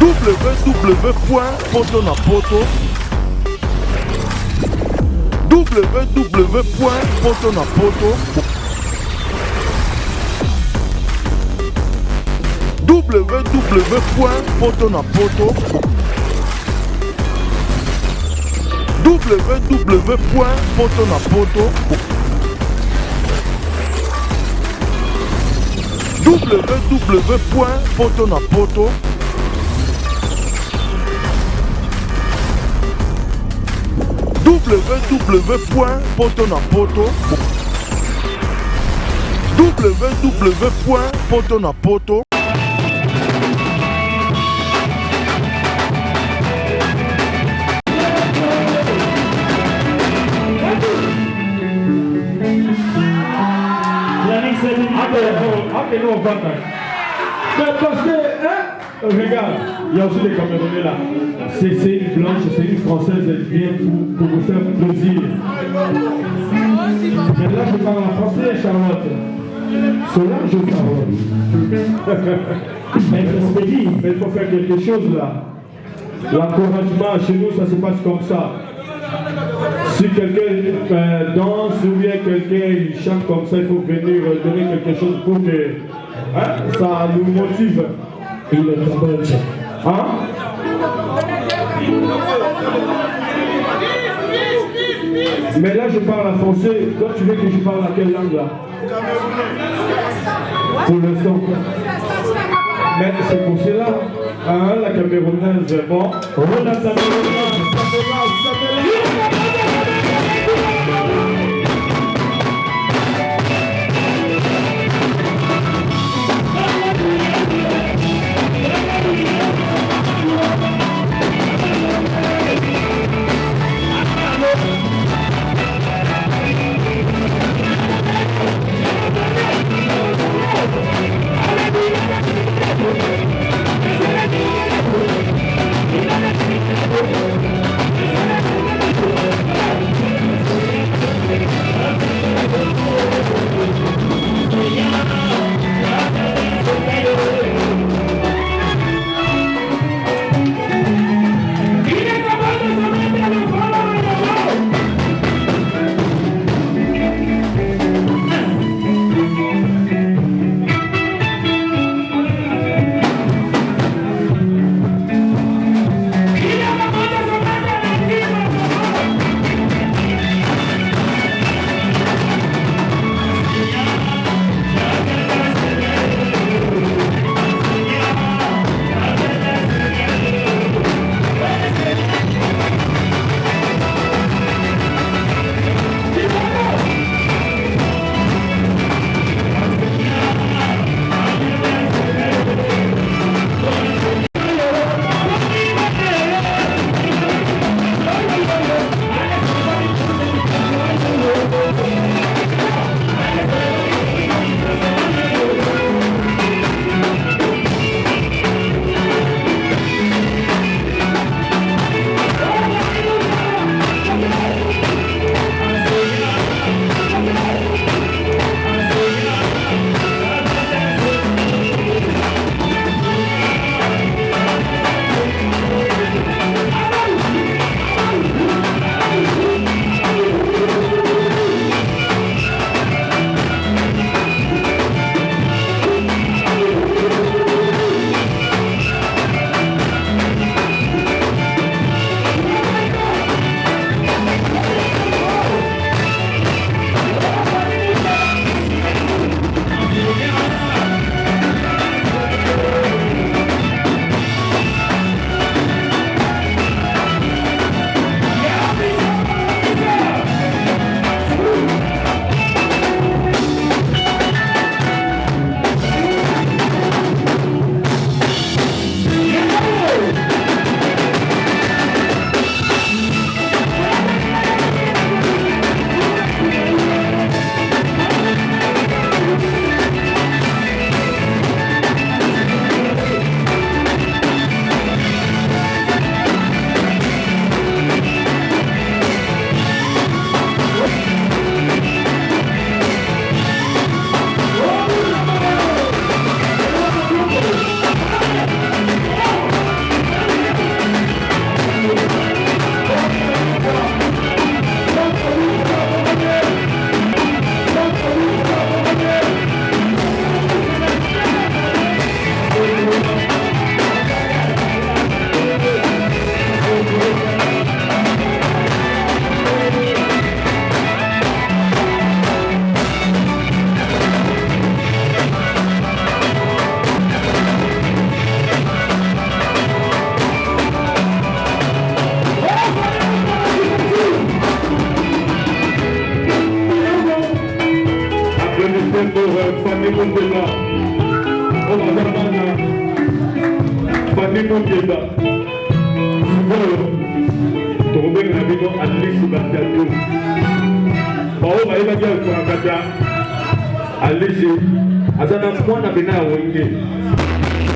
www.potonapoto www.potonapoto www.potonapoto www.potonapoto www.potonapoto www.potonapoto Appelez-nous au vacances. Mais parce que, hein, regarde, il y a aussi des Camerounais là. C'est une blanche, c'est une française, elle vient pour vous faire plaisir. Mais là, je parle en français, Charlotte. Solange ou Charlotte? Mais il faut faire quelque chose là. L'encouragement chez nous, ça se passe comme ça. Si quelqu'un danse ou bien quelqu'un chante comme ça, il faut venir donner quelque chose pour que ça nous motive. Il est en belge. Hein? Mais là, je parle en français. Toi, tu veux que je parle à quelle langue là? Pour l'instant. Mais c'est pour cela. Hein, la Camerounaise, bon. Oh, la Camerounaise, ça fait mal. Fanny Mokeba. Tokobengana bino Alice Batiatou. Bao bayebaki akorakata Alice aza na mwana bena ya wenge.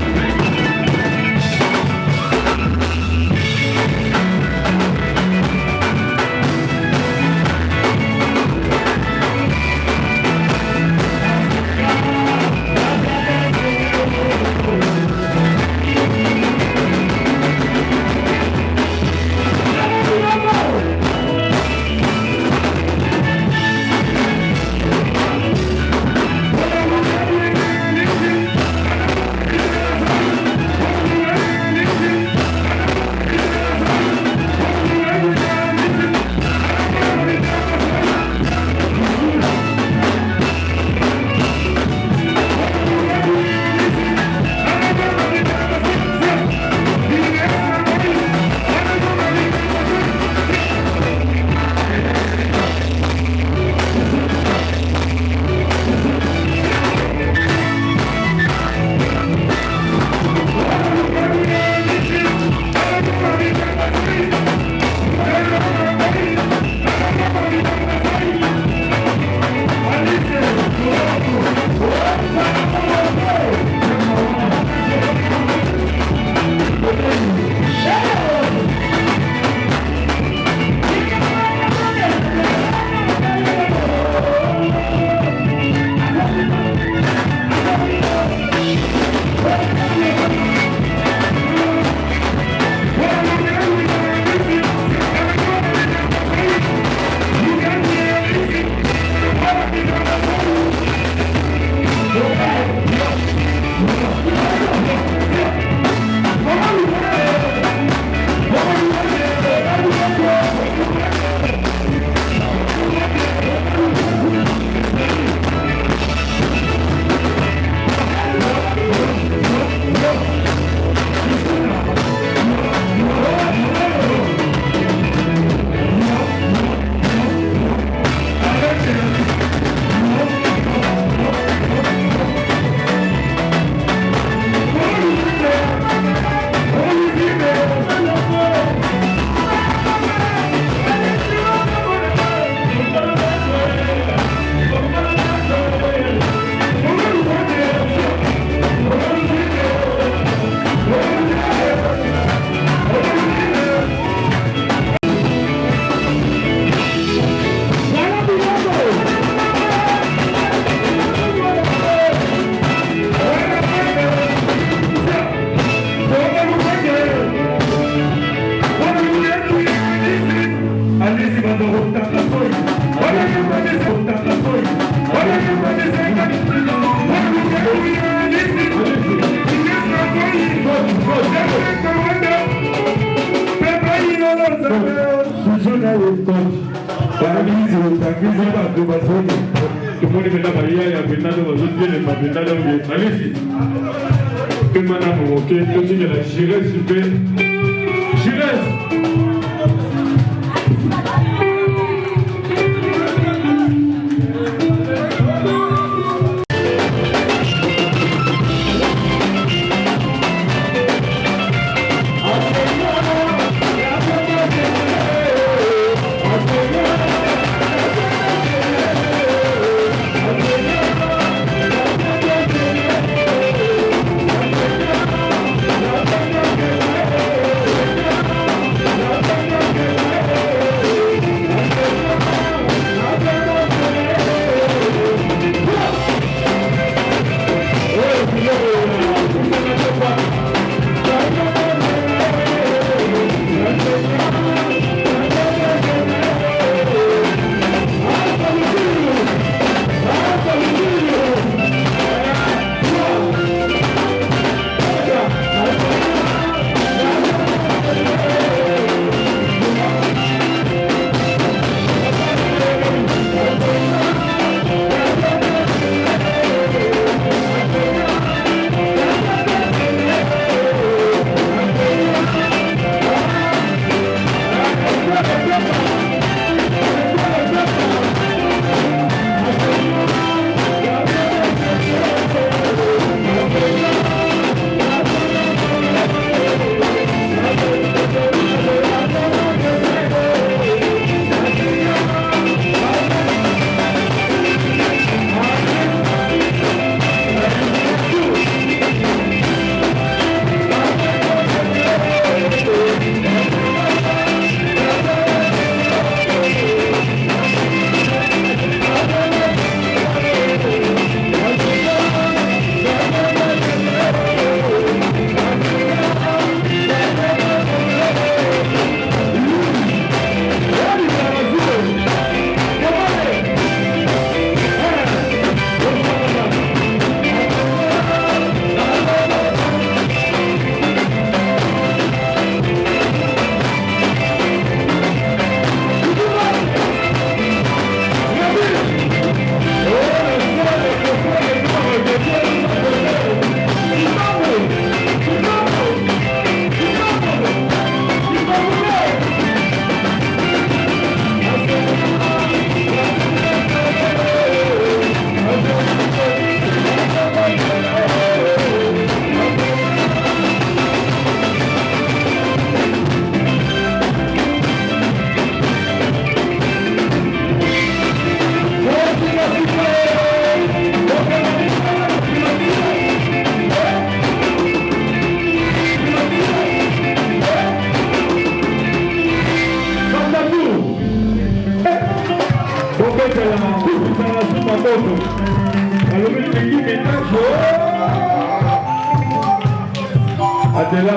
Thank you.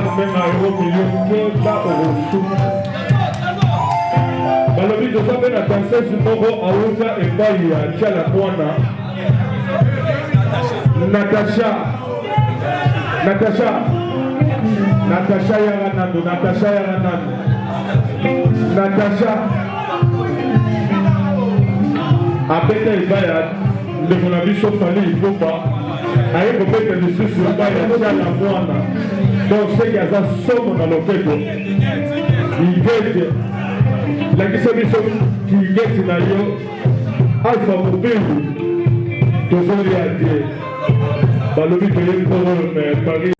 même à euro million qui va au sous. Balobi de ça, la danseuse Moro Aouza et Baïa, Tchala Mouana. Natacha Yaranando. Natacha Abeta Ibaya, de mon avis, sauf Fali, il faut pas. Aïe, peut-être que je suis sur Baïa, Tchala Mouana. Donc, c'est qu'il y a ça, somme dans le fait. Il guette. La question qui guette dans yo, Alpha Mobile, toujours les alliés. Balobi que les pauvres, mais Paris.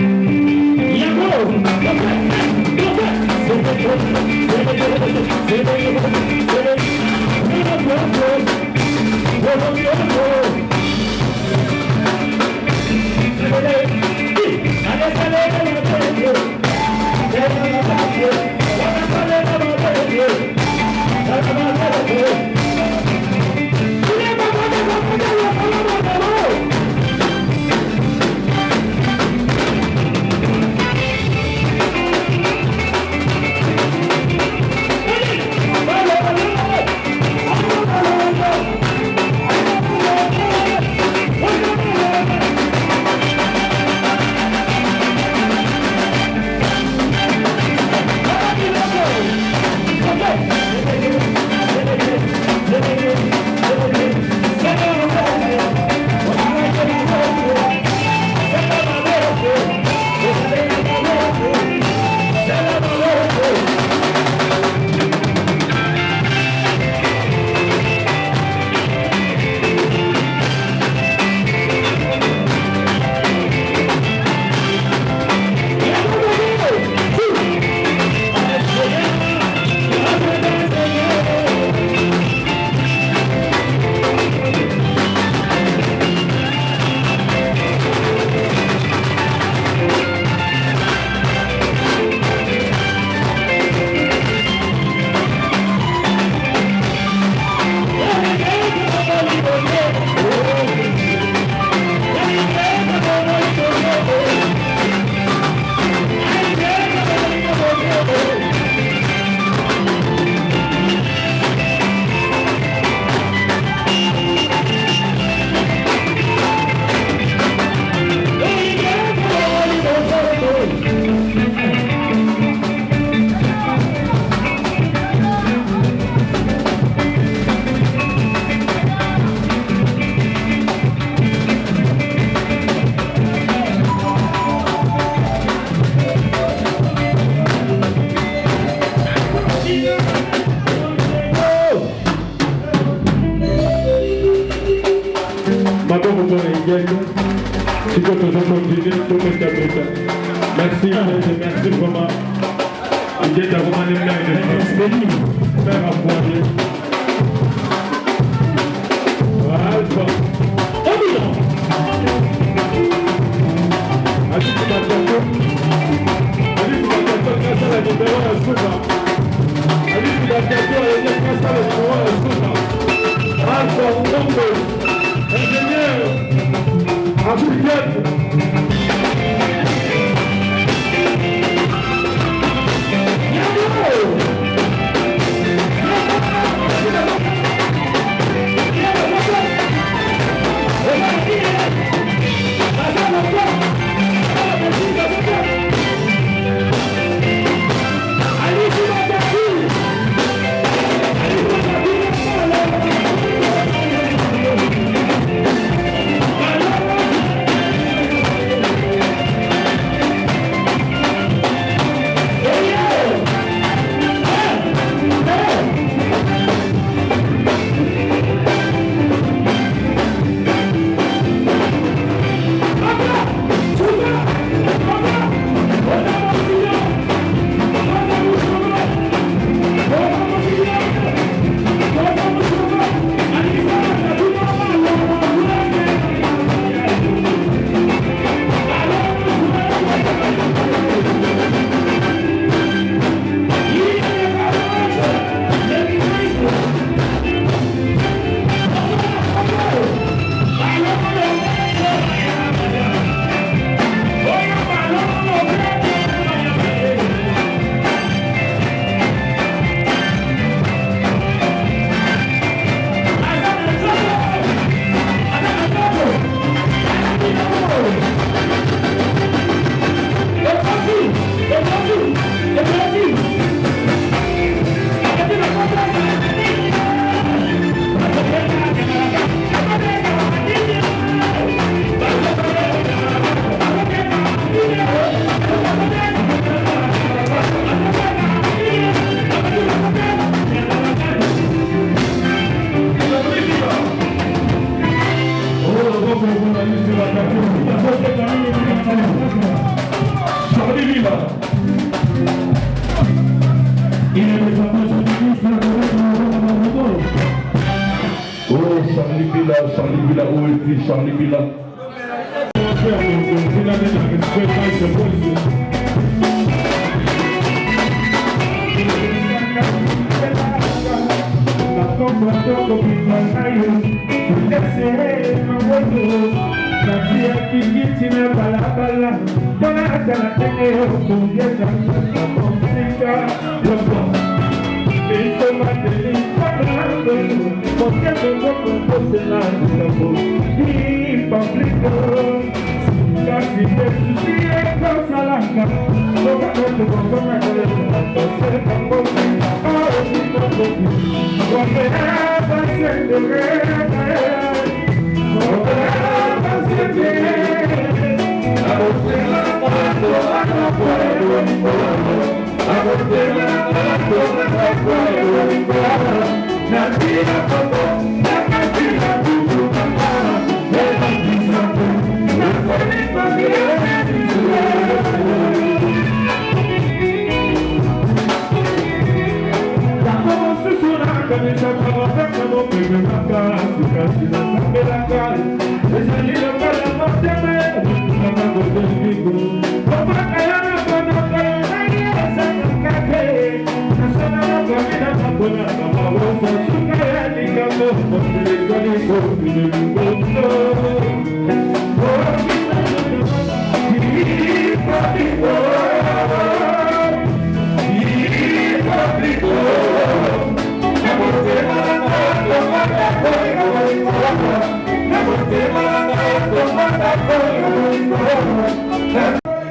Merci, merci vraiment. Il est vraiment les mains de faire à poigner. Alpha. Allez, Il est le oh, Charlie Bila, où est-il Charlie Bila? Porque tengo cuentos en la campo y público casi te sucede cosa larga lo que no te pongo en la cabeza entonces campo ahora sí campo cuando era siempre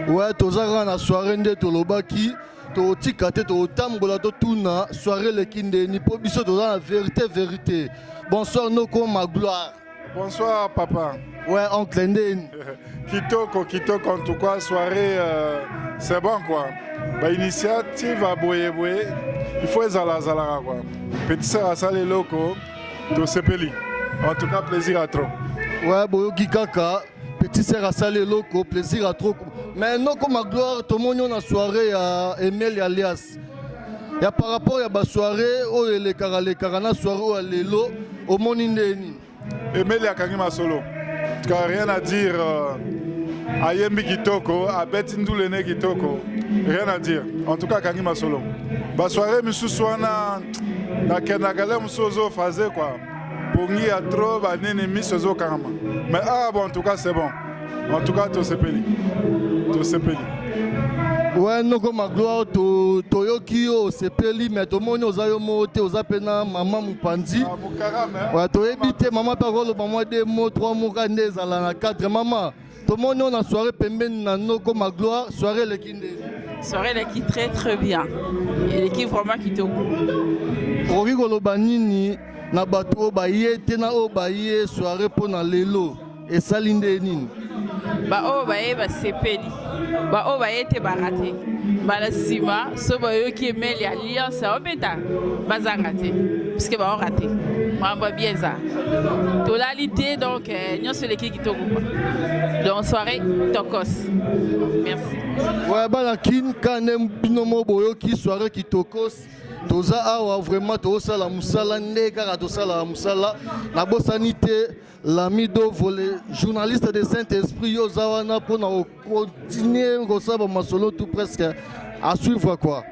Ouais, tozara na soirée nde tolobaki totika te totambola totuna soirée lekinde ni po biso toza na vérité. Bonsoir Noko Magloire. Bonsoir papa. Ouais, oncle Ndeni. Kitoko en tout cas soirée c'est bon quoi. Bah initiative à boye il faut zala quoi. Petit sœur à saler loco to sepeli. En tout cas plaisir à trop. Ouais, boyoki kaka. Petit sœur à saler loco, plaisir à trop. Mais Noko Magloire, tout le monde a soirée à Emel alias. Et par rapport à la soirée, où les carana soirée à l'élo, au monde indéni. Emel a kangima solo. Tu n'as rien à dire. Ayembi Kitoko, à Betindulene Kitoko. Rien à dire. En tout cas, kangima solo. La soirée, monsieur Soana, na kenagale musozo faisait quoi. Pongi a trop, banene misozo karama. Mais bon, en tout cas, c'est bon. En tout cas, tout se peli. Ouais, Noko Magloire, Toyoki, Sepeli, mais tout le monde a eu moté aux appels maman Moupandi. Ouais, tu évité maman parole, maman 2 mots, 3 mots, 4 maman. Tout le monde a soirée pembeni na Noko Magloire, soirée l'équipe. Soirée l'équipe très bien. Et l'équipe vraiment qui te coupe. Origo Lobanini, na bato baye, tena o baye, soirée pour na lelo. Et salinde nini. Ba o baye ba sepeli. Ba o baye te barate. Ba la sima so ba yo ki emeli alliance o beta bazangate parce que ba o raté. Moi ba bien ça. Totalité donc nyon sur l'équipe qui to groupe. Donc soirée tokos. Merci. Ouais ba kin kanem binomo boyo ki soirée qui tokos. Toza awa vraiment toza la musala ndeka toza la musala na bosanité l'ami do volé journaliste de Saint-Esprit yozawana pour continuer au masolo tout presque à suivre quoi.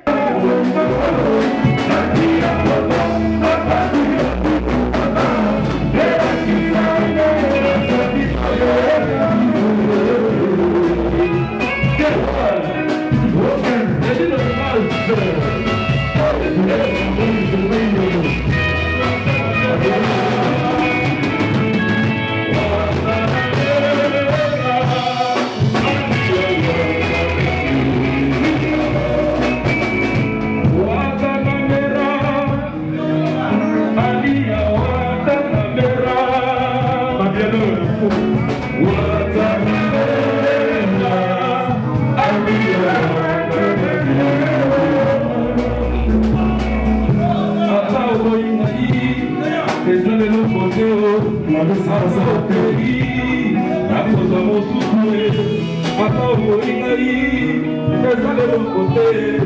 Ata côté,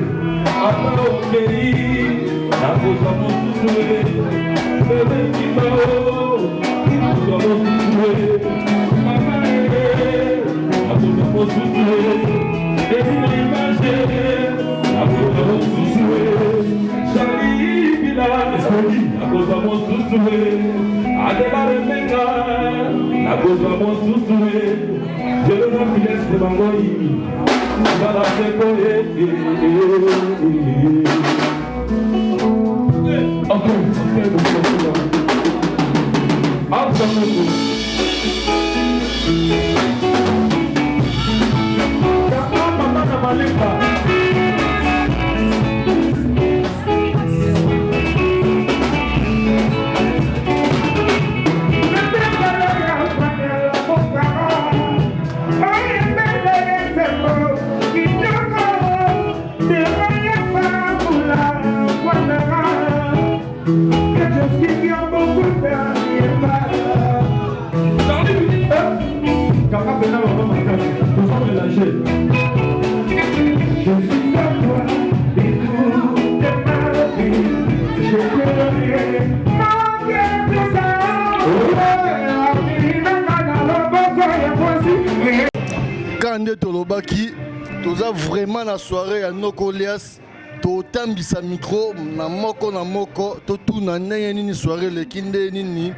après au pays, la cause à mon souhait, bébé qui va haut, la cause à mon souhait, maman est, la cause à mon souhait, et il m'a imagé, la cause à mon souhait, Charlie Village, la cause à mon souhait, Adela Remenga, la cause à mon souhait, je le vois finesse de Bangoï. Kande Tolobaki, toza vraiment na soirée ya Noko Lias, totambisa micro na moko, totuna ndenge nini soirée lekinde nini,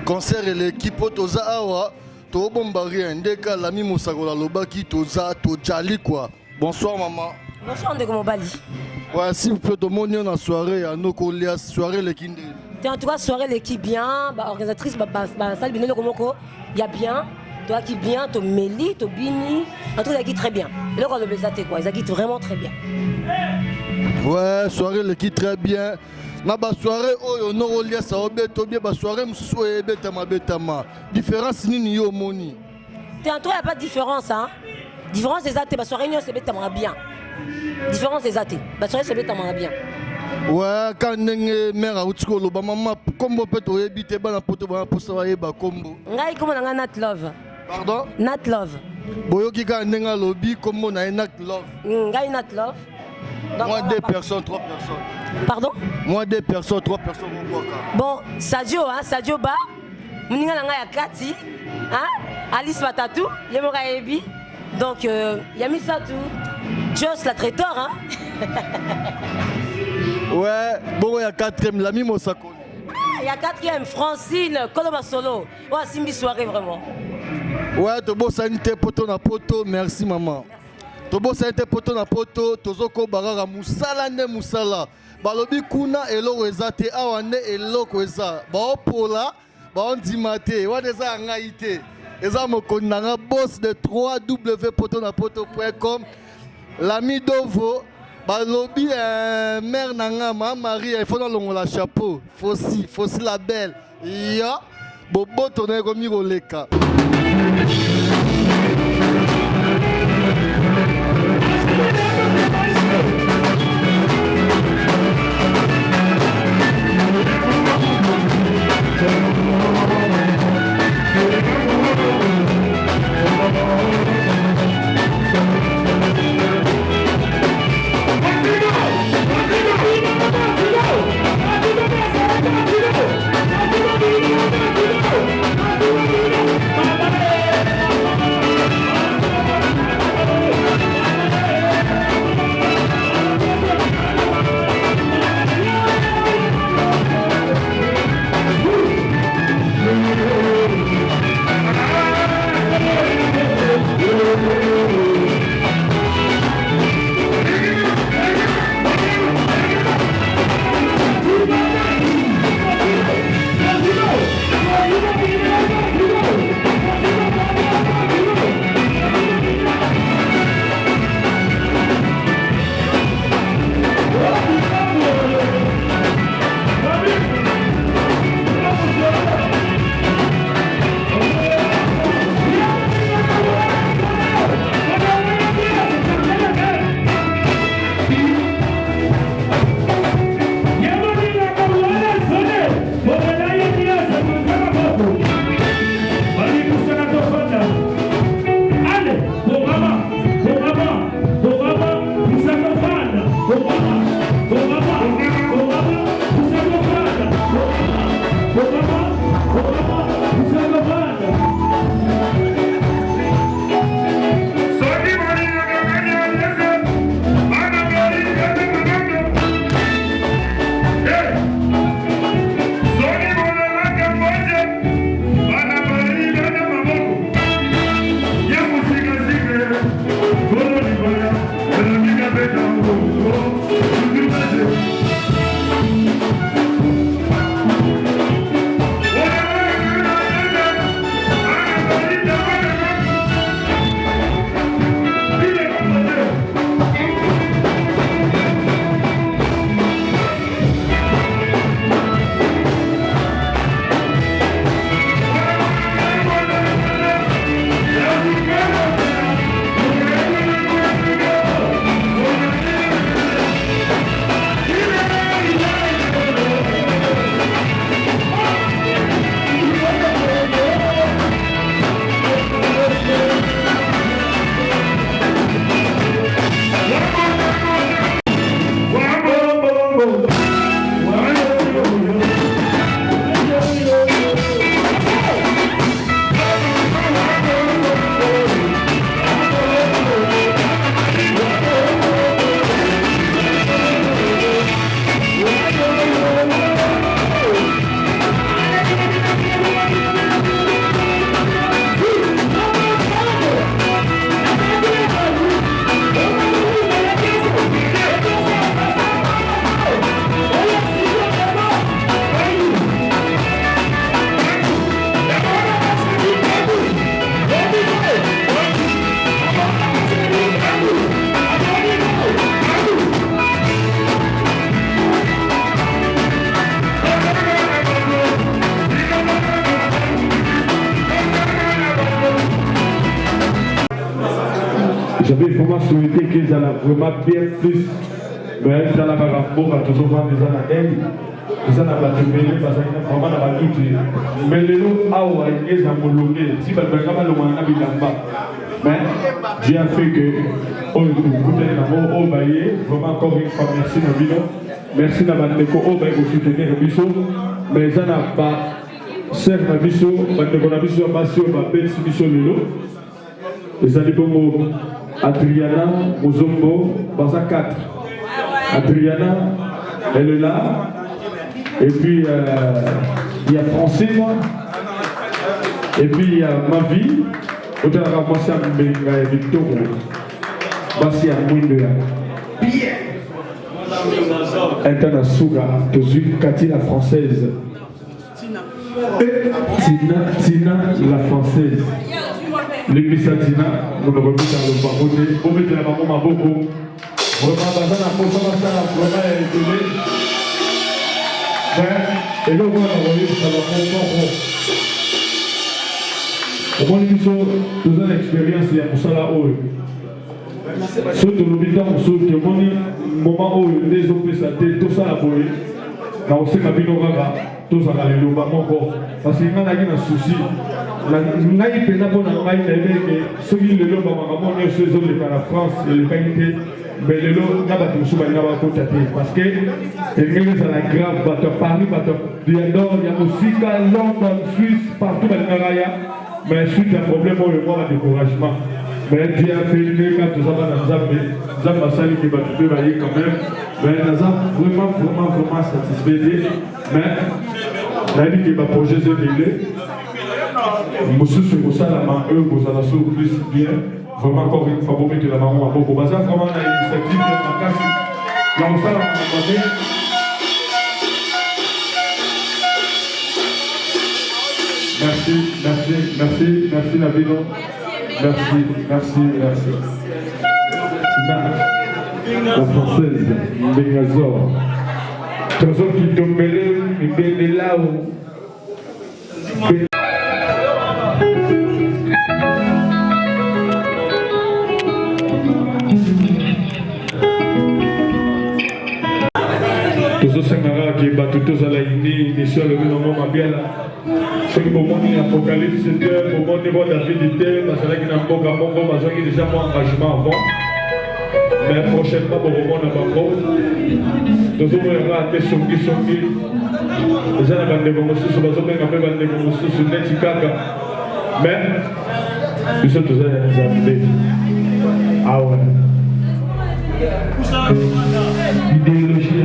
concert l'équipe toza awa, tobomba rien, ndeka lami Mosakola Lobaki toza tojali quoi. Bonsoir maman. Bonsoir Ndeko Mobali. Ouais, s'il vous plaît, tout le monde est na soirée ya Noko Lias, soirée lekinde. En tout cas, soirée l'équipe bien, organisatrice, salle Binelo Komoko, il y a bien. Toi qui bien, to Meli, to Bini, en tout cas, qui très bien. Et là, on le besaté quoi, ils acquittent vraiment très bien. Ouais, soirée l'équipe très bien. Na ba soirée oyo Noko Lias ça obeto bien ba soirée mususu ebetama betama. Différence nini yo moni. T'es en tout cas, il n'y a pas de différence hein. Différence des athées, ba soirée c'est betama bien. Différence des athées, ba soirée c'est betama bien. Ouais, quand ndenge mère autiko loba mama kombo peto ebite bana poto bana posa ba yeba kombo. Ngai kombo na Nat Love. Pardon? Nat Love. Boyoki ka ndenga lobi kombo na Nat Love. Ngai Nat Love. Moi 2 personnes, 3 personnes. Pardon? Moi 2 personnes, 3 personnes Bon, Sadio hein, Sadio Ba. Muninga na ngai ya Kati, hein? Alice Matatou, Yemoka Ebi. Donc Yami Satou. Jos la traiteur hein. Ouais, bon il y a 4e l'ami Mosakoli. Il y a 4e Francine Koloba Solo. Ouais, Simbi soirée vraiment. Ouais, tobo sanité poto na poto, merci maman. Tobo sanité poto na poto, tozoko barara musala nde musala. Balobi kuna eloko ezate awande eloko eza. Ba opola, ba ondimate, wa deza ngaite. Eza mokondanga boss de 3w.potonapoto.com. L'ami Dovo, balobi mère nanga ma Marie, il faut dans le chapeau. Fossi la belle. Ya, bobo tonne comme Miroleka. Let's go! J'avais vraiment souhaité qu'ils allaient vraiment bien plus. Mais ils allaient rapport à toujours voir des années. Ils allaient battre parce qu'ils n'ont vraiment pas tout. Mais les autres, ils ont homologué. Si vous avez vraiment le mais Dieu a fait que vraiment encore une fois merci Nabino. Merci Nabandeko, vous soutenir Biso. Mais ils n'ont pas serre Nabiso, Bandeko Nabiso, Basio, Babetsi Biso Lilo. Les Alibongo. Adriana Mozombo, Baza 4. Adriana, elle est là. Et puis il y a Francine. Et puis il y a Mavi. Autant la ramasser à Mbenga et Victor. Bassi à Mouindoya. Bien. Intana Souga, Kati la française. Tina la française. L'église Tina, nous le remettons dans le baroté. Vous mettez la maman à beaucoup. Vraiment, dans la position, vraiment étonné. Et donc, on va envoyer ça va prendre. Au moins, nous avons l'expérience, il y a pour ça là-haut. Surtout l'hôpital, surtout le moment où les autres peuvent tout ça à boire. Là, on sait que nous avons tout ça à l'éloignement encore. Parce qu'il y a un souci. Ngai pena bona ngai nebe ceux qui le loba makambo ne ceux de la France le qualité mais le lo na ba tusu ba na ba ko tate parce que il ça la grave bato Paris bato Diandor ya musica London Suisse partout dans le raya mais suite à problème au le mois de découragement mais Dieu a fait le cas tout ça dans Zamba sali qui va tout va quand même mais Nazam vraiment satisfait mais la vie qui va projet ce délai monsieur sur ça la main vous allez sur plus bien vraiment encore une fois vous mettez la main à beaucoup bazar vraiment la initiative de la casse là on s'en va merci Nabino merci la française Bengazor Trésor qui tombe là où qui bat tous à la Indi, les seuls le moment bien là. C'est que pour moi, il y a Apocalypse, pour moi, il y a David, parce que là, il y a un bon, déjà mon engagement avant. Mais prochainement, bon, on a ma pro. Nous avons raté Songi. Les gens ont des promotions, ils ont des promotions sur Netikaka. Mais, nous sommes tous les ah ouais. Idéologie,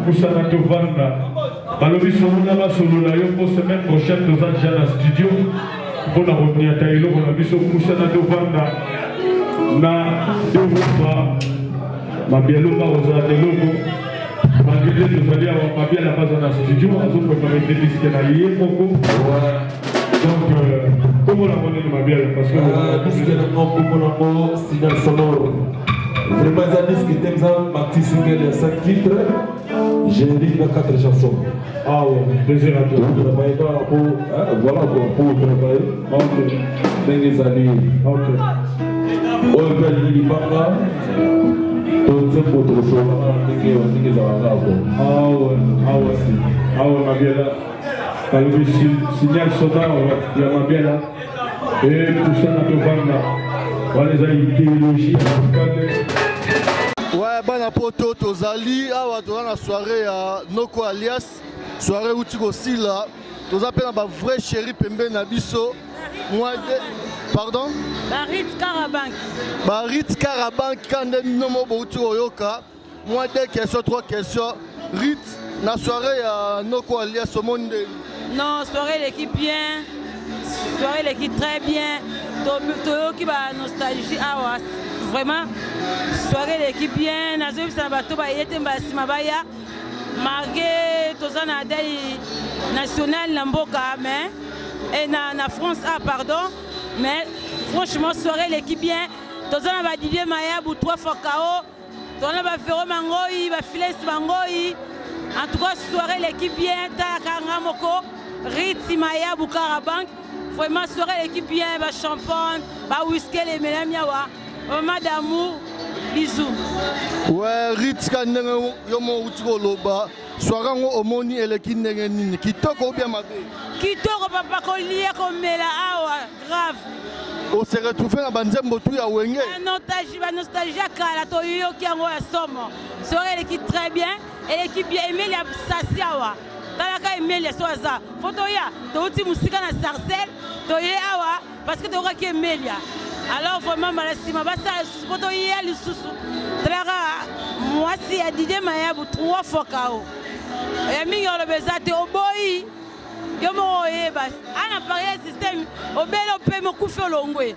Poussana Tovanda. Alors, ils sont là-bas sur le pour semaine prochaine, nous allons dans le studio. Pour la revenir à Taïlo, on a vu sur Poussana Tovanda. Na Europa, ma bieluma aux Atelogo. Malgré nous allons avoir ma bielle à base dans le studio, à d'autres comme avec des disques à lier, beaucoup. Donc, comment la monnaie de ma bielle? Parce que le disque est un peu signal sonore. Vraiment, un disque qui est un maxi single de 5 titres. Générique de 4 chansons. Ah ouais, plaisir à toi. Voilà pour travailler. Ok. Les années. Ok. On va aller Libanga. Tout ça pour te sauver. Ah ouais, ma bielle. Par le signal sonore, il y a ma bielle. Et pour ça, on va voir les idéologies. Ouais, bana poto tozali awa toza na soirée ya Noko alias soirée uti kosila toza pe na ba vrai chéri pembe na biso moi de pardon Barit Karabank kande nomo bo uti oyoka moi 2 questions 3 questions Rit na soirée ya Noko alias au monde. Non, soirée l'équipe bien. Soirée l'équipe très bien. Toyoki ba nostalgie awa. Vraiment, soirée l'équipe bien, nazo bisa bato ba yete mbasima baya. Malgré tozana dai national na mboka mais et na France pardon, mais franchement soirée l'équipe bien. Tozana ba Didier Mayabou 3 fois KO. Tozana ba Ferro Mangoi, ba Files Mangoi. En tout cas soirée l'équipe bien, Takanga Moko, Ritsi Mayabou Karabank. Vraiment soirée l'équipe bien, ba champagne, ba whisky les mesdames yawa. Madame, bisous. Ouais, Ritka ndenge yomo utiko loba. Soirango omoni eleki ndenge nini. Kitoko bien mabe. Kitoko papa kolia komela awa grave. On se retrouve na banzembo tu ya wenge. Nostalgie kala to yoki yango ya somo. Soirée l'équipe très bien et l'équipe bien Emilia Sasiawa. Talaka Emilia Soaza. Photo ya to uti musika na Sarcelle to ye awa parce que to ka Emilia. Alors vraiment malasima basa photo ya lisusu. Talaka moi si a Didier Mayabou 3 fois KO. Et mi yolo bezate oboyi. Yomo oyeba. Ana parier système obelo pe mo kufe longwe.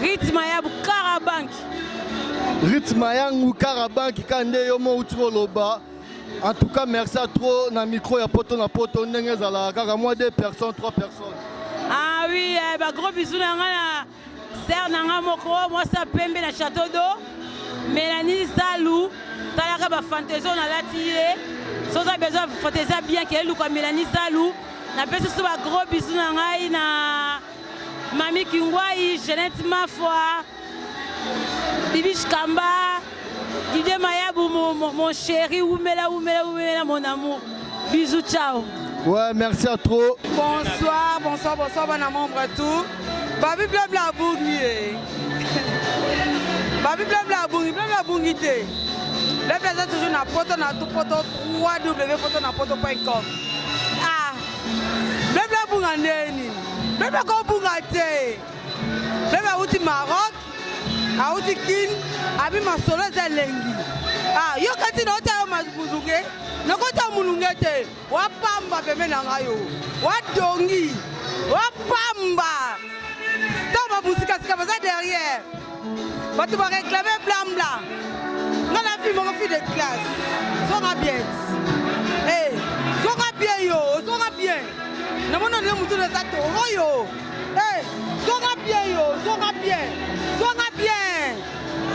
Ritma Mayabou Karabank. Ritma yangu Karabank kande yomo utiko loba. En tout cas, merci à trop. Na micro ya poto na poto ndenge zala kaka moi 2 personnes, 3 personnes. Ah oui, bah gros bisous na ngana. Serre nanga moko moi ça pembe na château d'eau. Mélanie Salou, talaka ba fantaisie na latile. Soza besoin fantaisie bien qu'elle ou comme Mélanie Salou. Na pesi so ba gros bisous na ngai na Mami Kingwai, Jeanette Mafwa. Bibish Kamba. Didier Mayabou, mon chéri, oumela, mon amour. Bisous, ciao. Ouais, merci à trop. Bonsoir, bon membre tout. Babi blabla bourgui. Babi blabla bourgui. Le plaisir toujours na poto na tout poto www.potonapoto.com. Ah, blabla bourgandeni. Blabla ko bourgate. Blabla outi Maroc. Auti kin abi masolo zelengi ah yo kati na ota mazbuzunge na kota mulungete wa pamba peme na ngayo wa dongi wa pamba tama musika sika baza derrière batu ba réclamer blanc blanc na la fille mon fille de classe sera bien eh sera bien na mona ne mutu na zato royo eh sera bien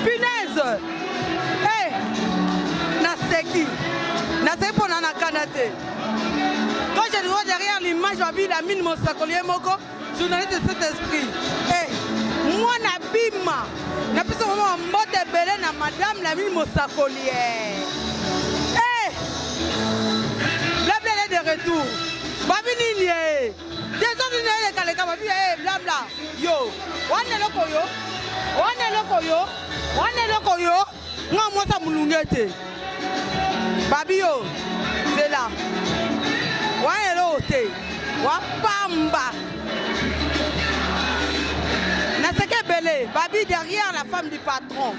punaise eh naseki pour nana kanate quand je vois derrière l'image de la mine mon sacolier moko journaliste de cet esprit eh moi na bima na piso maman mbote belé na madame la mine mon sacolier eh la blé de retour babi nini des autres nini les kaleka babi eh blabla yo wane loko yo wana eloko yo nga mwasa mulungete babi yo zela wana eloko te wapamba naseke ebele babi derrière la femme du patron.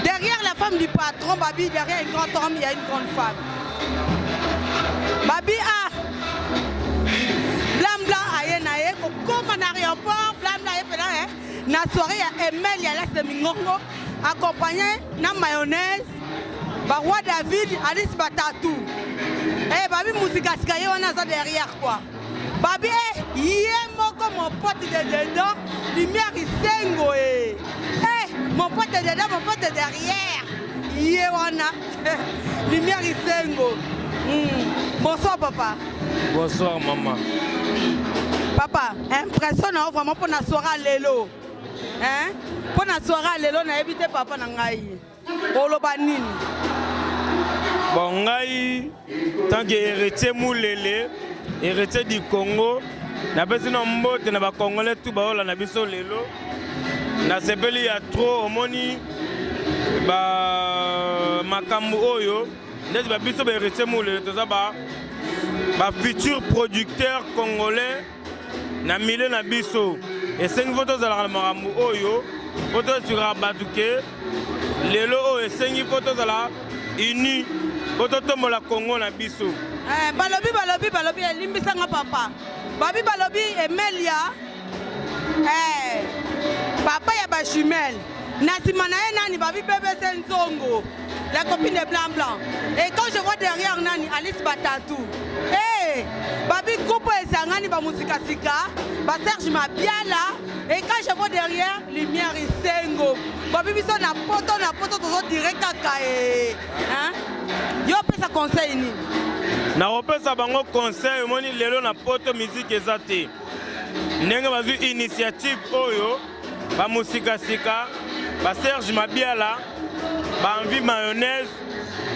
Derrière la femme du patron, babi, derrière un grand homme, il y a une grande femme. Babi a blanc blanc aye naye comme en aéroport blanc blanc aye pena na soirée ya Emel ya l'Est de Mingongo accompagné na mayonnaise ba roi David Alice Batatou. Eh babi musique askaye on a ça derrière quoi. Babi yé moko mon pote de dedans lumière isengo eh mon pote de dedans mon pote de derrière yé wana lumière isengo. Bonsoir papa. Bonsoir maman. Papa, impressionnant vraiment pour la soirée lelo. Hein? Pour la soirée lelo na évité papa na ngai. Oloba nini? Bon ngai tant que héritier moulele, héritier du Congo, na besi na mbote na ba congolais tout ba ola na biso lelo. Na sepeli ya trop omoni ba makambu oyo. Ndezi ba biso ba héritier moulele toza ba futur producteur congolais na milieu na biso et 5 photos za la makambu oyo photos sur Abadouke lelo oyo 5 photos za la uni photos tomola Congo na biso balobi limbisanga papa babi balobi Emelia papa ya ba jumelle na simana nani babi bébé Senzongo la copine de blanc blanc et quand je vois derrière nani Alice Batatou babi groupe esangani ba musika sika ba Serge Mabiala et quand je vois derrière lumière isengo babi biso na poto tozo direct kaka hein yo pesa conseil ni na opesa bango conseil moni lelo na poto musique ezate ndenge bazu initiative oyo ba musika sika ba Serge Mabiala ba envie mayonnaise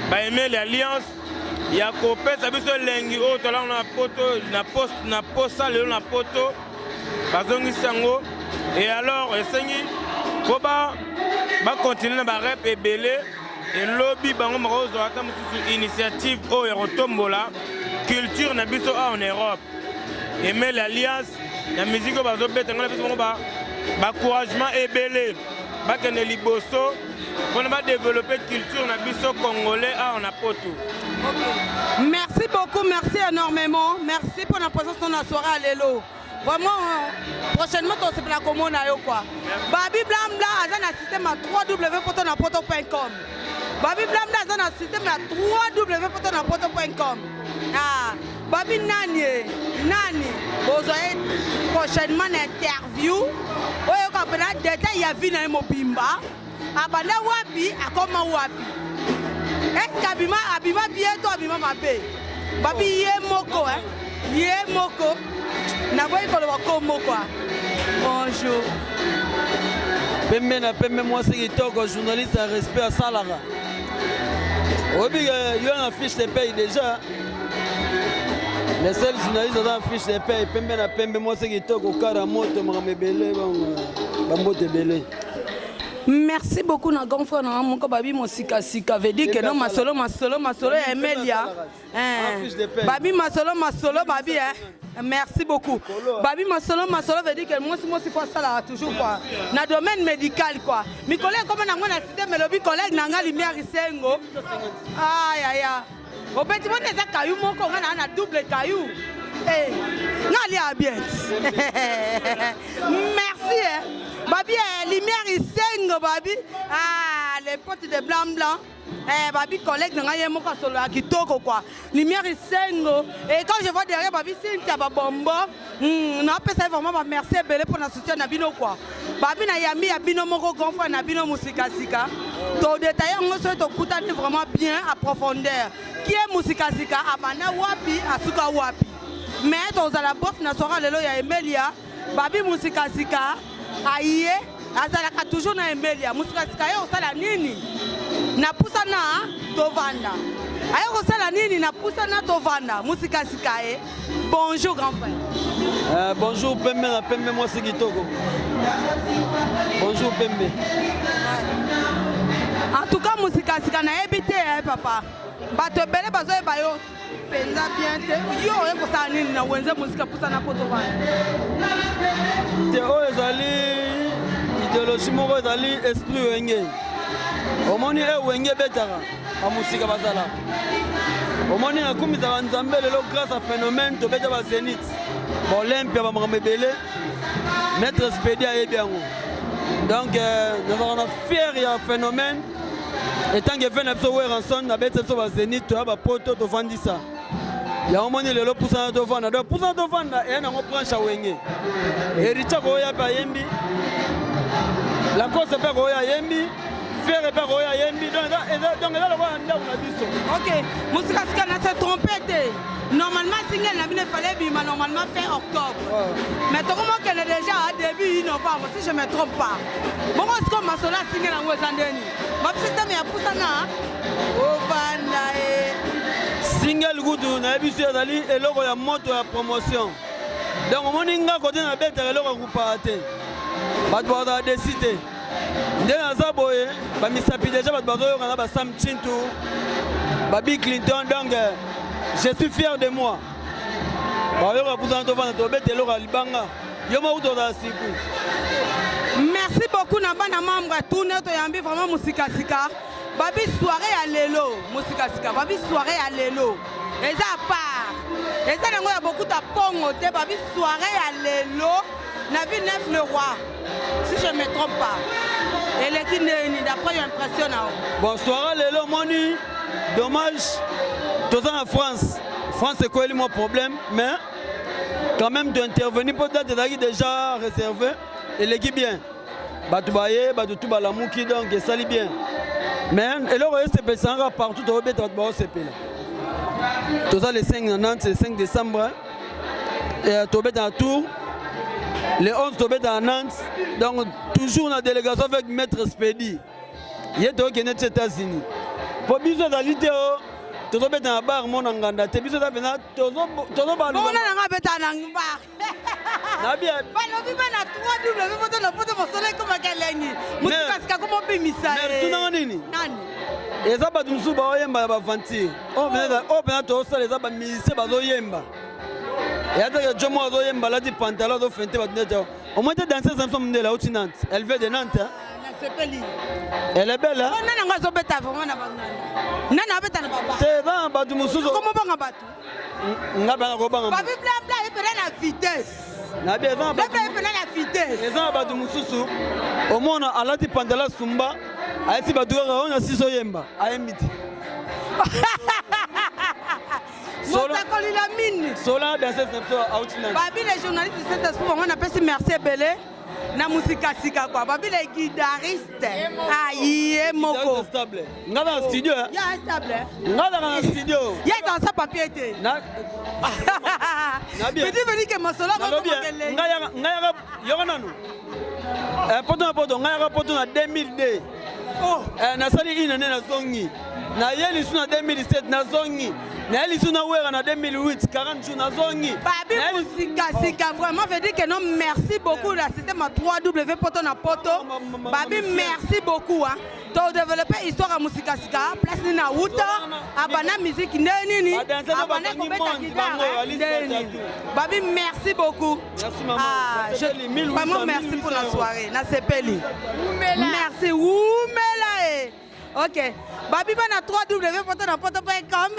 ba aimer l'alliance ya kopesa biso lengi oyo tolanga na poto na posa lelo na poto bazongisi yango et alors esengi po ba continue na ba rep ebele elobi bango makozwa ata mosusu initiative oyo ya kotombola culture na biso a en Europe aimer l'alliance na musique oyo bazobeta ngo na biso bango bacouragement ebele bakende liboso mpona badévelopper culture na biso congolais a na poto. Merci beaucoup, merci énormément. Merci pour la présence de notre soirée à Lelo. Vraiment, prochainement, on se plaît comme on a eu quoi. Babi Blambla a un système à www.potonapoto.com. Babi Blambla a un système à www.potonapoto.com. Ah, Babi Nani, vous avez prochainement une interview. Vous avez un détail, il y a vu dans Mobimba. Abanda wapi, akoma wapi. Est-ce qu'abima bientôt abima mabe? Babi yé moko, hein? Yé moko. Na boy ko lo ko moko. Bonjour. Pembe moi c'est kitoko journaliste à respect à Salara. Obi yo na fiche de paye déjà. Les seuls journalistes dans la fiche de paye pembe moi c'est kitoko karamoto makamebele bambote belé. Merci beaucoup na grand frère na mon babi mosika sika veut dire que non masolo Emelia babi masolo babi merci beaucoup babi masolo veut dire que moi si faut ça là toujours quoi na domaine médical quoi mes collègues comme na ngona système melobi collègue na nga lumière isengo aïe au petit monde ça caillou moko na double caillou ngali bien merci babi lumière isengo babi les potes de blanc babi collègue nga yemo ka solo akitoko quoi lumière isengo et quand je vois derrière babi Cynthia babombo na pesa vraiment ba merci belé pour na soutien na bino quoi babi na yami ya bino moko grand frère na bino musika sika to détailler ngo so to kutani vraiment bien à profondeur qui est musika sika abana wapi asuka wapi mais dans la bof na soirée lelo ya Emelia babi musika sika aïe azalaka toujours na Emelia musika sika yo sala nini na pusa na tovanda ayo ko sala nini na pusa na tovanda musika sika bonjour grand frère bonjour pembe moi c'est kitoko Bonjour Pembe. En tout cas, musique sika na ebité papa. Bato belé bazo e bayo penza bien te. Yo e ko sa nini na wenze musique pusa na poto ba. Te o ezali idéologie moko ezali esprit wenge. Omoni e wenge betara ba musique bazala. Omoni na kumisa nzambe lelo grâce à phénomène to beta ba Zénith. Ba Olympia ba mambele. Maître Spédi a bien. Donc nous avons fier il y a un phénomène. Et tant que 20 episodes ranson na beta so ba Zénith to ba poto to vandisa. Ya omoni lelo pousa to vanda. Donc pousa to vanda et na branche a wenge. Et Richard Oya ba yembi. La cause est pas Oya yembi. Faire pas Oya yembi. Donc là le roi anda on a dit ça. OK, musique sika na se tromper. Normalement, single n'a pas fallu bima normalement fin octobre. Mais tout le monde est déjà à début novembre, si je ne me trompe pas. Bon, est-ce que ma sola single en Wazandeni? Ma système est à Poussana. Oh, Bandae. Single Goudou, n'a pas sûr d'aller et l'euro ya moto ya promotion. Donc, au moninga côté na bête et l'euro coupaté. Badouada a décidé. Dès la Zaboye, Bamisapi déjà, Badouada on a ba Sam Chintu, Babi Clinton, donc. Je suis fier de moi. Merci beaucoup Nabana membre tourner to yambi vraiment musika sika. Babi soirée à Lelo, musika sika. Babi soirée à Lelo. Et ça part. Et ça il y a beaucoup de pongo te babi soirée à Lelo. Nabi 9 le roi. Si je ne me trompe pas. Et l'équipe d'après impressionnant. Bonsoir Lelo Moni. Dommage. Tout ça en France. France c'est quoi mon problème, mais quand même d'intervenir peut-être déjà réservé et l'équipe bien. Batoubaye, Batoutou Balamouki donc ça lit bien. Mais et là c'est ça partout au bête au CP là. Tout ça les 5 Nantes, c'est 5 décembre. Et Tobé dans tour. Les 11 Tobé dans Nantes. Donc toujours la délégation avec Maître Spédi. Il est au Kenya aux États-Unis. Pour besoin d'aller tu vas dans la barre, mon anganda. Tu vas dans la barre. Tu vas dans la barre. Bon, on a un bête à l'angbar. Nabia. Pas le vivant à 3 double. Vous avez le soleil comme un galène. Moi, c'est comme un peu missa. Mais tu n'as rien. Et ça, tu me souviens, on va avancer. On va tout ça, les abats missés, bazo yemba. Et après, je m'en vais yemba là, du pantalon, de fente, au moins, danser ensemble de la haute Nantes. Elle veut de Nantes. Elle est belle, hein? On a un bête à vous. Non, bête à la baba. C'est vrai, Badou Moussou. Comment on va battre? On va battre. Babi blanc, il peut la vitesse. Na bien, il peut la vitesse. Les gens Badou Moussou. Au moins, on a la type de la Sumba. A été Badou, on a 6 yemba. A midi. Sola dans cette épisode. Babi, les journalistes de cet espoir, on appelle ça merci Belé. Na musika sika kwa babi les guitaristes aïe moko stable nga dans studio ya stable nga dans studio ya dans sa papier té na bien petit que masolo nga ya yo nanu poto nga ya poto na 2002 oh na sali ina na zongi na yeli suna 2007 na zongi na yeli suna wera na 2008 40 jours na zongi babi musika vraiment veut dire que non merci beaucoup la système à 3W poto na poto babi merci beaucoup hein to développer histoire à musika sika place ni na wuta abana musique nini abana ko beta guitare babi merci beaucoup merci maman vraiment merci pour la soirée na sepeli merci Oumela OK babi bana 3W poto na poto.com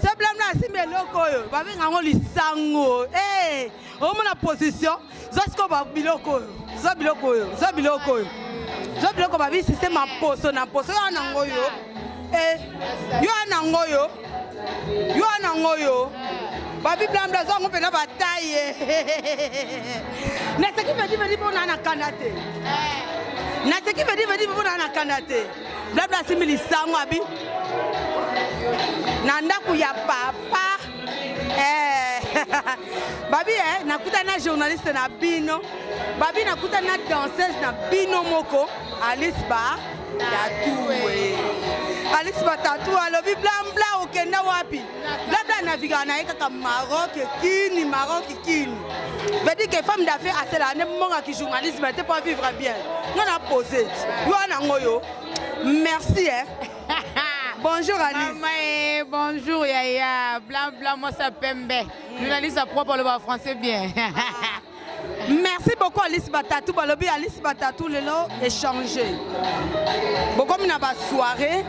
ce blâme là si mais loko yo babi ngango lisango au mon position jusqu'au biloko biloko babi système à poso na poso nango yo yo nango yo babi blâme là zongo pena bataille na ce qui veut dire pour na kanate na ce qui veut dire pour na kanate blâme là si mais lisango abi Nandaku ya papa babi nakuta na journaliste na bino babi nakuta na danseuse na bino moko Alice Ba Tatou alobi blanc okenda wapi bla naviga na kaka Maroc kini veut dire que femme d'affaires à celle année qui journalisme n'était pas vivre bien. On a posé. Merci. Hein. Bonjour Alice. Bonjour Yaya. Blanc blanc moi ça pembe. Journaliste à propre le français bien. Merci beaucoup Alice Batatou. Alice Batatou le lot échangé. Bon comme on a pas soirée.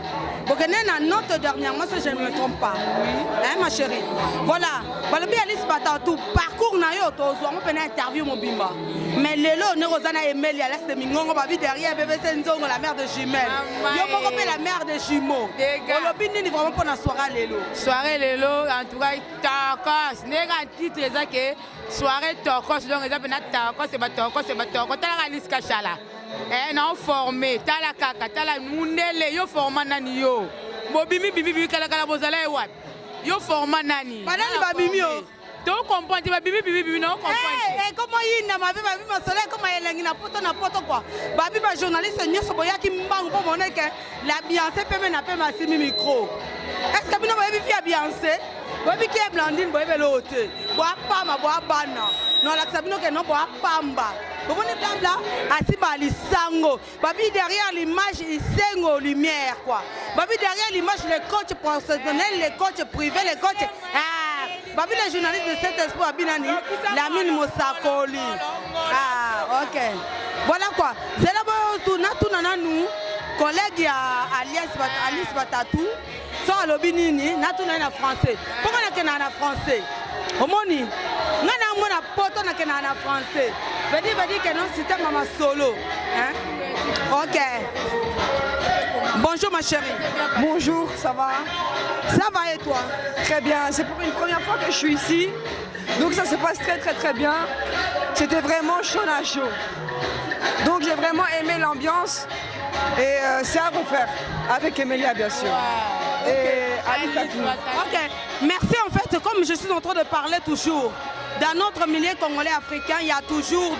Bon que na note dernièrement si je ne me trompe pas. Hein ma chérie. Voilà. Alice Batatou parcours na yo to zo on peut interview mon bimba. Mais le lot ne Rosana Emelia laisse de mingongo ba vie derrière bébé Senzongo la mère de jumelles. Yo moko pe la mère de jumeaux. Olobi nini vraiment pour la soirée lelo. Soirée lelo en tout cas tacos. Nega titre ça que soirée tacos donc ça peut tacos c'est tacos tala Alice Kachala. Eh non formé tala kaka tala munele yo forma nani yo. Bobimi bibi kala bozala e wat. Yo forma nani. Madame babimi yo. Donc comprendre bibi non comprendre. Eh comment il na ma soleil comment elle est na poto quoi. Babi ba journaliste nyoso boya ki mbangu po moné que la Beyoncé peut na pe ma simi micro. Est-ce que bino babi fi Beyoncé? Babi qui est Blandine boye l'autre. Boa pama boa bana. Non la sabino que non boa pamba. Vous voyez là, Asiba Lisango. Babi derrière l'image, il saigne aux lumières quoi. Babi derrière l'image, les coachs professionnels, les coachs privés, les coachs. Ah, Babi les journalistes de cet espoir Abinani, Lamine Moussakoli. Ah, ok. Voilà quoi. C'est là-bas tout nous, collègues Alice Batatou, sont à l'Obinini, nous sommes en français. Pourquoi nous sommes en français? Omoni, nous sommes en poto na en français. Veut dire que non c'était maman solo. Hein? Ok. Bonjour ma chérie. Bonjour, ça va? Ça va et toi? Très bien, c'est pour une première fois que je suis ici. Donc ça se passe très bien. C'était vraiment chaud à chaud. Donc j'ai vraiment aimé l'ambiance. Et c'est à refaire. Avec Emelia bien sûr. Wow. Et Alice Batatou. Ok. Merci en fait, comme je suis en train de parler toujours. Dans notre milieu congolais africain, il y a toujours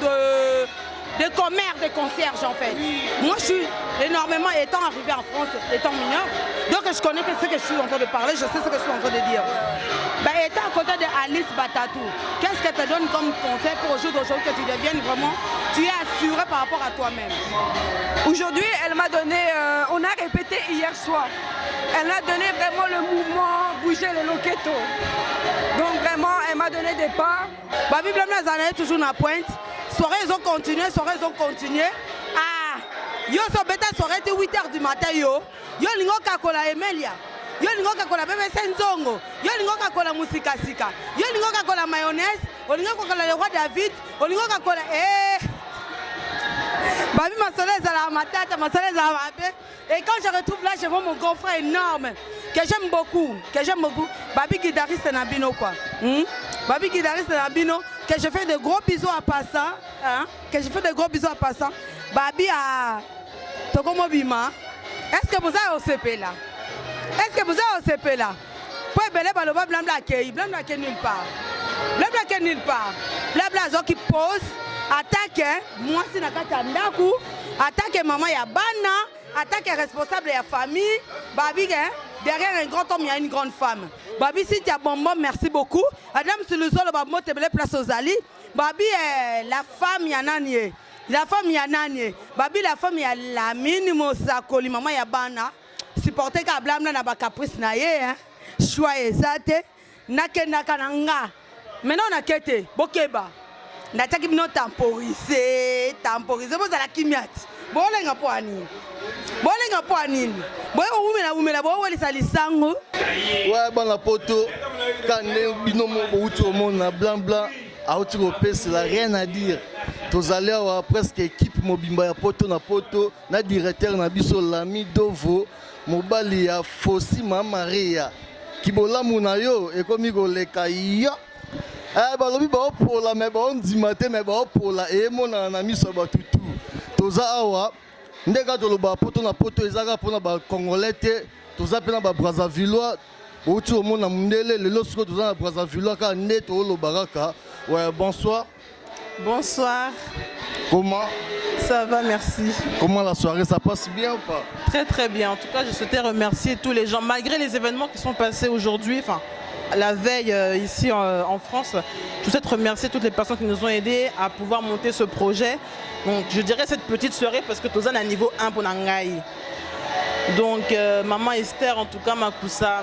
des commerces, des concierges en fait. Moi je suis énormément, étant arrivé en France, étant mineur, donc je connais ce que je suis en train de parler, je sais ce que je suis en train de dire. Ben, étant à côté de Alice Batatou, qu'est-ce que te donne comme conseil pour aujourd'hui que tu deviennes vraiment, tu es assuré par rapport à toi-même? Aujourd'hui, elle m'a donné, on a répété hier soir, elle a donné vraiment le mouvement, bouger les loquetos. Donc vraiment, elle m'a donné des pas. Babi Blamla Zanae toujours na pointe. Soirée, ils ont continué. Ah, yo so beta soirée 8h du matin yo. Yo lingo kakola Emelia. Yo lingo kakola bébé Senzongo. Yo lingo kakola musika sika. Yo lingo kakola mayonnaise. Yo lingo kakola le roi David. Yo lingo kakola Babi ma soleil à la matata, ma soleil à la. Et quand je retrouve là, je vois mon grand frère énorme que j'aime beaucoup. Babi guitariste Nabino quoi. Babi guitariste Nabino que je fais de gros bisous à passant, hein? Babi à Tokomo Bima. Est-ce que vous avez OCP là? Pour belé baloba blabla qui nulle part. Blabla zo qui pose. Attaque moi si nakata ndaku, attaque maman ya bana, attaque responsable ya famille, babi derrière un grand homme il y a une grande femme. Babi si tu as bonbon merci beaucoup. Adam sur le sol babo te belle place aux ali. Babi la femme ya nani. Babi la femme ya la minimo sakoli maman ya bana. Supporter ka blamna na ba caprice na ye hein. Choix ezate nakenda kananga. Maintenant on a quitté bokeba. Nataki bino temporiser boza la kimiati bolenga po anini boyo umela boyo welisa lisango ouais bana poto kane bino mo uti omona blanc auti kopesa la rien à dire tozali awa presque équipe mobimba ya poto na directeur na biso Lami Dovo mobali ya Fosi Maria kibolamu na yo ekomi koleka ya. Balobi ba opola me ba ondimate me ba opola emona na miso ba tutu toza awa ndeka toloba poto na poto ezaka pona ba congolais te toza pena ba Brazzavillois outi omona mundele lelo siko toza na Brazzavillois ka neto olobaka. Ouais, bonsoir. Comment ça va, merci. Comment la soirée, ça passe bien ou pas? Très bien. En tout cas, je souhaitais remercier tous les gens malgré les événements qui sont passés aujourd'hui. Enfin, la veille ici en France. Je souhaite remercier toutes les personnes qui nous ont aidés à pouvoir monter ce projet. Donc je dirais cette petite soirée parce que tout ça est à niveau 1 pour Nangaï. Donc maman Esther, en tout cas Makusa,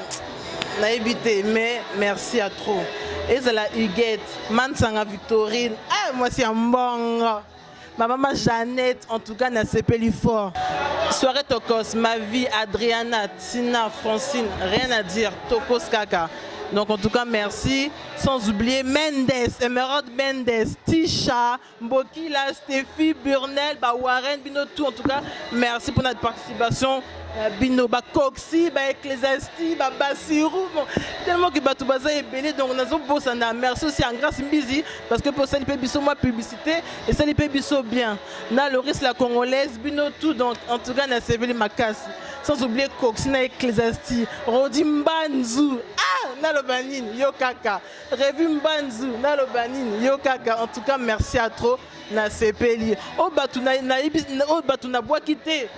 n'a évité, mais merci à trop. Et c'est la Huguette, Mansanga Victorine, moi c'est un bon. Ma maman Jeannette, en tout cas, n'a pas fort. Soirée Tokos, ma vie, Adriana, Tina, Francine, rien à dire, Tokos Kaka. Donc en tout cas, merci. Sans oublier Mendes, Emerald Mendes, Tisha, Mbokila, Stéphie, Burnel, Warren, Bino, tout. En tout cas, merci pour notre participation. Bino, Coxy, Ecclesiastie, Bassirou, tellement que Batoubaza est belé, donc on a beau ça. Merci aussi à Grâce Mbizi, parce que pour ça, il peut biso moi publicité, et ça, il peut biso bien. Na Loris la Congolaise, Bino, tout, donc en tout cas, on a servi ma casse. Sans oublier Coxy, Ecclesiastie, Rodi Mbanzu, Nalobanine, Yokaka, Revu Mbanzu, Nalobanine, Yokaka. En tout cas, merci à trop, na sepeli. Oh, Batuna bois quitté.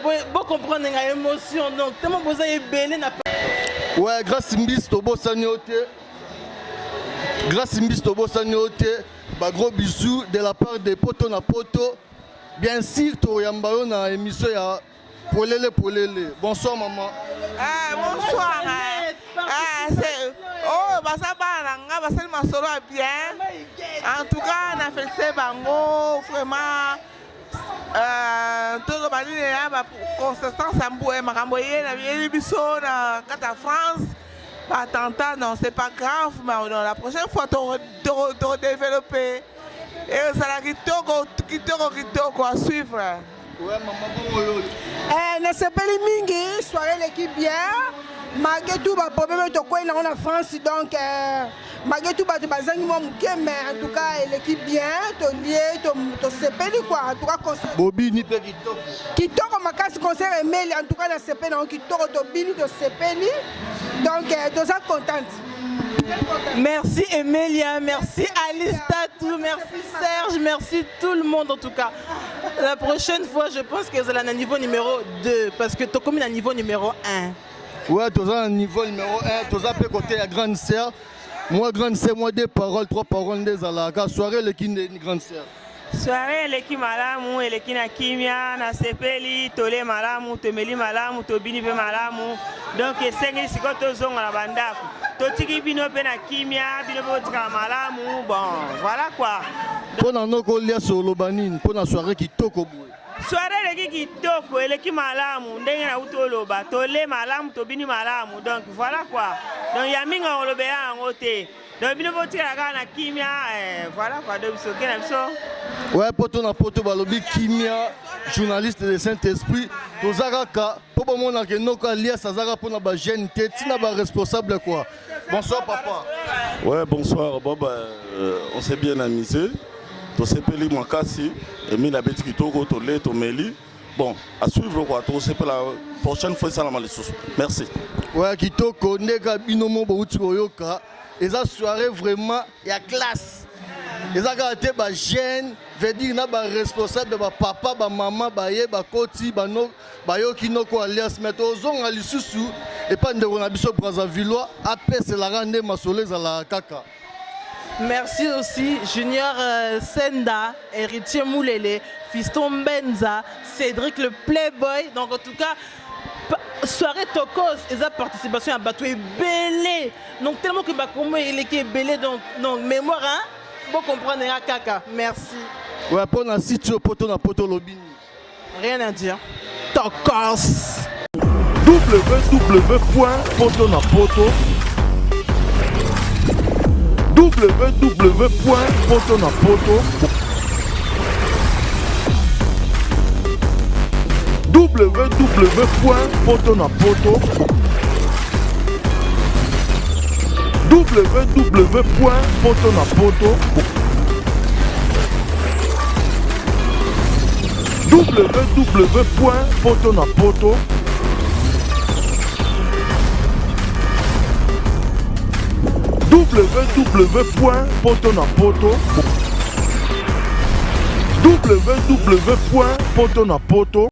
Vous comprenez l'émotion, donc tellement vous avez belé n'a pas. Ouais, grâce Mbis Tobo Sanyote. Grâce Mbis Tobo Sanyote. Gros bisous de la part de Poto na Poto. Bien sûr, Toriambayo na émission ya Polele Polele. Bonsoir maman. Bonsoir. Oh, ça va, ça m'a solo bien. En tout cas, on a fait ce bango, vraiment. Tout le monde est consistance à Mboué, Maramboye, la vieille biso, la France. Attentat, non, c'est pas grave, mais la prochaine fois, tu redévelopper. Et ça la kitoko à suivre. Ouais, maman, ne sais pas les mingi, soirée l'équipe bien. Malgré tout, le problème est qu'il en France, donc malgré tout, mais en tout cas, l'équipe bien, tu sais pas quoi, en tout cas, concert. Bobby ni pe Kitoko, ma casse concert et mail, en tout cas, dans CP, donc Kitoko, Tobini, tu sais pas, donc tu es contente. Merci Emilia, merci Alice Tatou, merci Serge, merci tout le monde en tout cas. La prochaine fois, je pense que vous allez à niveau numéro 2, parce que tu as commis à niveau numéro 1. Ouais, tu as un niveau numéro 1, tu as peu côté à grande sœur. Moi, grande sœur, moi, 2 paroles, 3 paroles des alaka. Soirée, l'équipe de grande sœur. Soirée, l'équipe malamu, l'équipe na kimia, na sepeli, tole malamu, tomeli malamu, tobini pe malamu. Donc, c'est ce que tu as la banda. Totiki bino pe na kimia, bino pe tika malamu. Bon, voilà quoi. Pour nous, coller sur le banin, pour la soirée qui toko boué. Soirée l'équipe qui toko, l'équipe malamu, ndenge na utoloba, tole malamu, tobini malamu. Donc, voilà quoi. Donc, il y a minga on le béa en côté. Donc, bino pe tika na kimia, voilà quoi. Donc, c'est ok, ouais, poto na poto balobi kimia, journaliste de Saint-Esprit, tozaraka, pour mon que nous lié sazara pour na ba jeune tête, na ba responsable quoi. Bonsoir papa. Ouais, bonsoir. Bon on s'est bien amusé. To sepeli Makasi, Emile Abeti Kitoko, Tolé, Tomeli. Bon, à suivre quoi. To sepeli la prochaine fois ça la malissous. Merci. Ouais, Kitoko nega binomo bouti oyoka. Et ça soirée vraiment il y a classe. Les agate ba jeune, veut dire na ba responsable ba papa, ba maman, ba ye, ba koti, ba no, ba yo ki no ko alias mais ozong ali susu et pas ndeko na biso Brazzavillois, après c'est la rande masolé za la kaka. Merci aussi Junior Senda, Héritier Moulele, Fiston Benza, Cédric le Playboy. Donc en tout cas, soirée Tokos, et sa participation à Batoué belé. Donc tellement que Bakomo il est belé, donc mémoire, hein, pour comprendre un caca. Merci. Ouais, pour la site poto na poto lobini. Rien à dire. Tokos. www.potonapoto www.potonapoto www.potonapoto www.potonapoto www.potonapoto www.potonapoto www.potonapoto